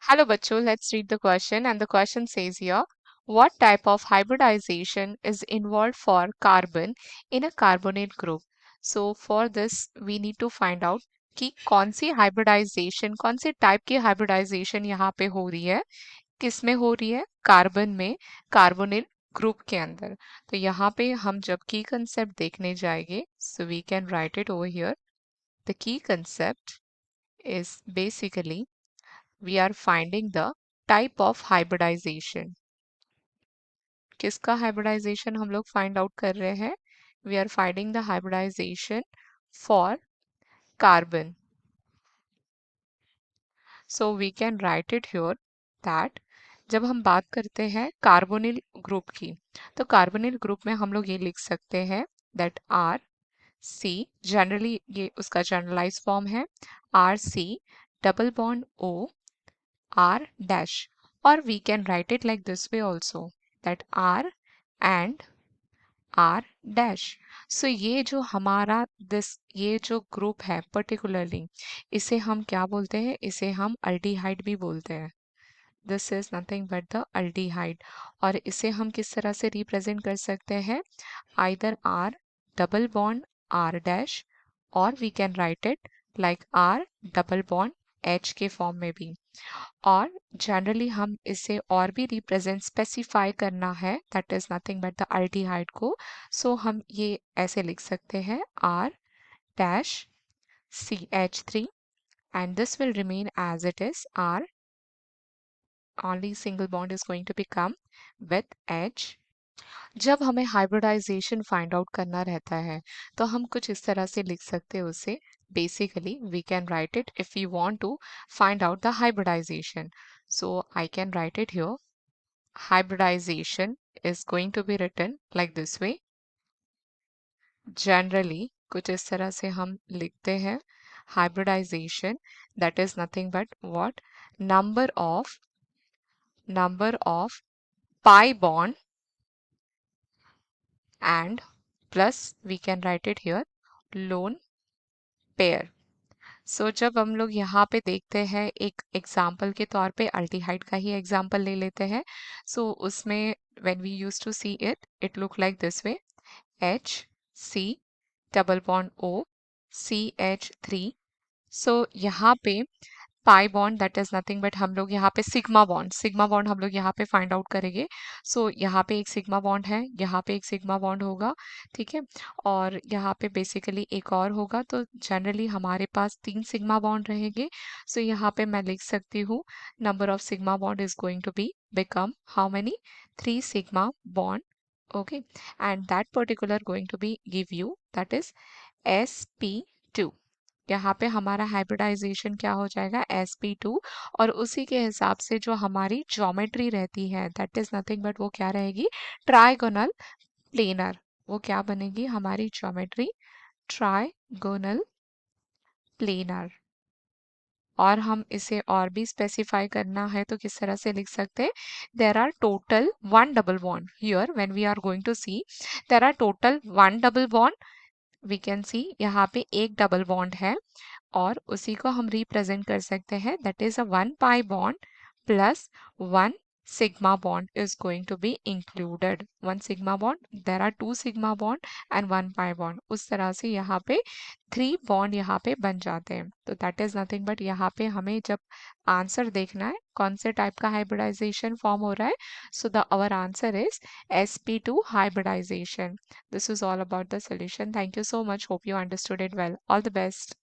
Hello, bachcho. Let's read the question. And the question says here, what type of hybridization is involved for carbon in a carbonyl group? So for this, we need to find out कि कौन सी hybridisation कौन से type की hybridisation यहाँ पे हो रही है, किस में हो रही है, कार्बन में, कार्बोनिल ग्रुप के अंदर. तो यहाँ पे हम जब की कंसेप्ट देखने जाएंगे, so we can write it over here. The key concept is basically we are finding the type of hybridization. किसका hybridization हम लोग find out कर रहे हैं? We are finding the hybridization for carbon. So we can write it here that जब हम बात करते हैं कार्बोनिल ग्रुप की, तो कार्बोनिल ग्रुप में हम लोग ये लिख सकते हैं that R C, जनरली ये उसका जनरलाइज फॉर्म है R C double bond O R dash, or we can write it like this way also that R and R dash. So ये जो हमारा ये जो ग्रुप है पर्टिकुलरली, इसे हम क्या बोलते हैं? इसे हम अल्डिहाइड भी बोलते हैं. This is nothing but the aldehyde. और इसे हम किस तरह से रिप्रेजेंट कर सकते हैं? Either R double bond R dash, और we can write it like R double bond H के फॉर्म में भी. और जनरली हम इसे और भी रिप्रेजेंट स्पेसिफाई करना है, that is nothing but the aldehyde को. सो हम ये ऐसे लिख सकते हैं R dash CH3, and this will remain as it is. R only single bond is going to become with H. जब हमें हाइब्रिडाइजेशन फाइंड आउट करना रहता है, तो हम कुछ इस तरह से लिख सकते हैं उसे. Basically we can write it if you want to find out the hybridization. So I can write it here. Hybridization is going to be written like this way. Generally, कुछ इस तरह से हम लिखते हैं hybridization, that is nothing but what? Number of pi bond and plus we can write it here lone pair. सो जब हम लोग यहाँ पे देखते हैं, एक एग्जाम्पल के तौर पे अल्डिहाइड का ही एग्जाम्पल ले लेते हैं. सो उसमें when we use to see it, it look like this way. H C double bond O CH3. So यहाँ पे pi bond, that is nothing but हम लोग यहाँ पे सिग्मा बॉन्ड हम लोग यहाँ पे फाइंड आउट करेंगे. सो यहाँ पे एक सिग्मा बॉन्ड है, यहाँ पे एक सिग्मा बॉन्ड होगा, ठीक है, और यहाँ पे बेसिकली एक और होगा. तो जनरली हमारे पास 3 सिग्मा बॉन्ड रहेंगे. सो यहाँ पे मैं लिख सकती हूँ number of sigma bond is going to be become how many? 3 sigma bond. Okay, and that particular going to be give you that is sp2. यहाँ पे हमारा हाइब्रिडाइजेशन क्या हो जाएगा? sp2. और उसी के हिसाब से जो हमारी ज्योमेट्री रहती है, दैट इज नथिंग बट वो क्या रहेगी? Trigonal planar. वो क्या बनेगी हमारी ज्योमेट्री? Trigonal planar. और हम इसे और भी स्पेसिफाई करना है तो किस तरह से लिख सकते हैं? There are total 1 double bond here. When we are going to see, there are total 1 double bond. We can see यहाँ पे एक डबल बॉन्ड है, और उसी को हम रिप्रेजेंट कर सकते हैं, that is a 1 pi bond plus 1 sigma bond is going to be included. 1 sigma bond, there are 2 sigma bond and 1 pi bond. उस तरह से यहाँ पे 3 bond यहाँ पे बन जाते हैं. तो that is nothing but यहाँ पे हमें जब आंसर देखना है कौन से टाइप का हाइब्रिडाइजेशन फॉर्म हो रहा है, so the our answer is sp2 hybridization. This is all about the solution. Thank you so much. Hope you understood it well. All the best.